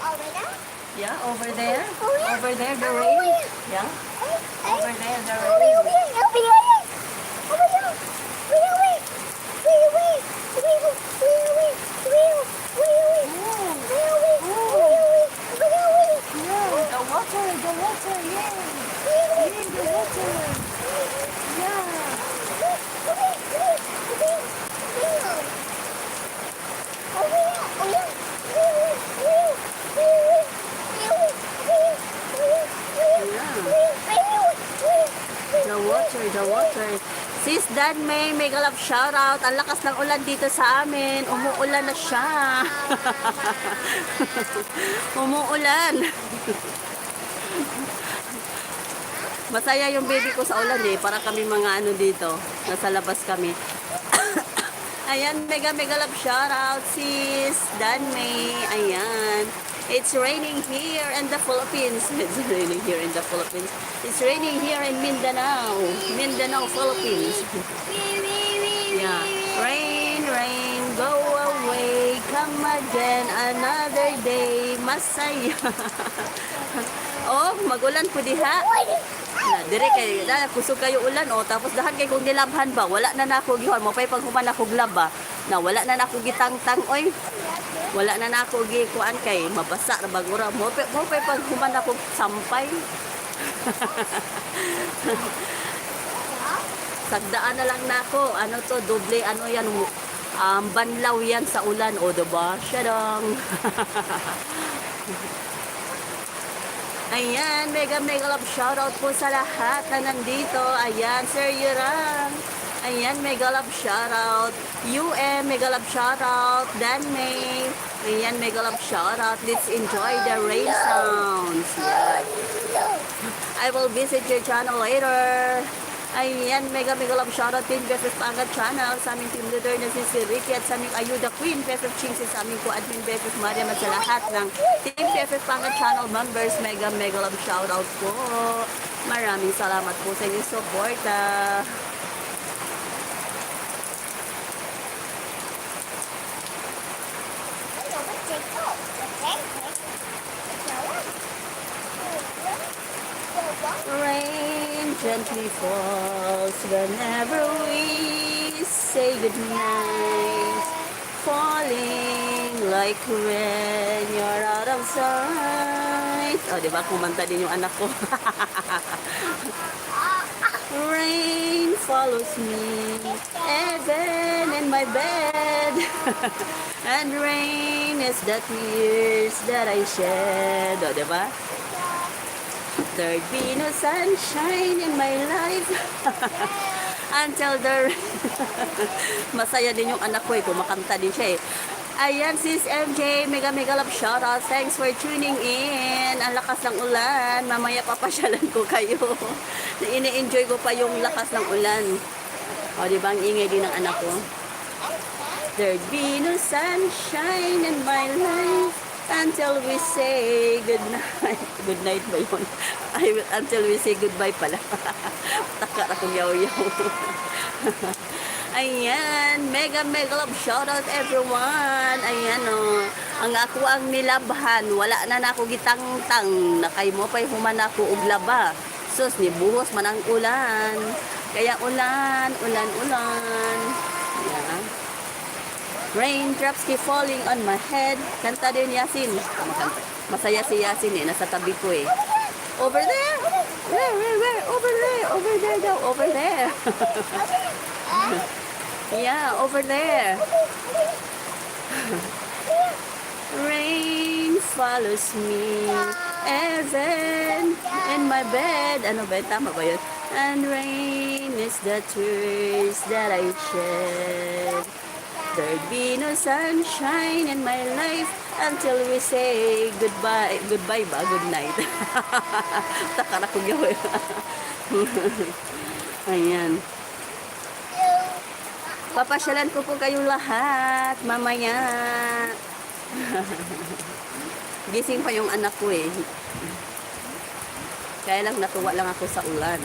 Over there? Yeah, over there. Oh, yeah. Over there, the Oh, rain. yeah. Yeah, over there, the Over rain. there, over there. Over there. Yeah, the water, yeah. Yeah, the water. Yeah. The water. Sis Dan May, mega love shoutout. Ang lakas ng ulan dito sa amin. Umuulan na siya. Umuulan. Masaya yung baby ko sa ulan eh. Para kami mga ano dito. Nasa labas kami. Ayan, mega love shoutout sis Dan May. Ayan. It's raining here in the Philippines. It's raining here in the Philippines. It's raining here in Mindanao. Mindanao, Philippines. Yeah. Rain, go away. Come again another day. Masaya. Oh, magulan po diha. Na, dire kay na kusog kayo ulan oh, tapos dahan kay kung nilabhan ba, wala na nako gihon mo pay pag human ako glaba. Na wala na nako gitangtang oy. Wala na nako gi kuan kay mabasa ra bagura mo pay pag human ako sampay. Sagdaan na lang nako. Ano to, doble ano yan, banlaw yan sa ulan o diba? Syadong. Ayan, mega love shoutout po sa lahat na nandito. Ayan, Sir Yurang. Ayan, mega love shoutout. UM, mega love shoutout. Dan May. Ayan, mega love shoutout. Let's enjoy the rain sounds. Yeah. I will visit your channel later. Ayan, mega love shoutout Team Befef Pangat Channel sa aming team leader na si Ricky at sa aming Ayuda Queen Befef Ching sa aming co-admin Befef Mariam at sa lahat ng Team Befef Pangat Channel members. Mega love shoutout po. Maraming salamat po sa inyong suporta. Rain gently falls whenever we say goodnight. Falling like when you're out of sight. Oh, di ba? Kumanta din yung anak ko. Rain follows me even in my bed. And rain is the tears that I shed. Oh, di ba? There'd be no sunshine in my life until the masaya din yung anak ko eh, kumakanta din siya eh. Ayan, sis MJ, mega love shoutout. Thanks for tuning in. Ang lakas ng ulan. Mamaya papasyalan ko kayo. Ini-enjoy ko pa yung lakas ng ulan. O, di ba? Ang ingay din ng anak ko. There'd be no sunshine in my life until we say goodnight. Good night ba yun? Until we say goodbye pala. Taka akong yaw-yaw. Ayan, mega love shoutout everyone. Ayan o. Ang ako ang nilabhan, wala na nako gitangtang. Nakay mo pa'y human ako og laba. Sus, ni buhos man ang ulan. Kaya ulan. Ayan. Raindrops keep falling on my head. Kanta din Yasin. Masaya si Yasin eh. Nasa tabi ko eh. Over there. Where? Over there daw. Over there. Yeah, over there. Rain follows me even in my bed. Ano ba? Tama ba yun? And rain is the tears that I shed. There'd be no sunshine in my life until we say goodbye. Goodbye ba? Good night. Takara ko gawin. Ayan. Papasyalan ko po kayong lahat mamaya. Gising pa yung anak ko eh. Kaya lang natuwa lang ako sa ulan.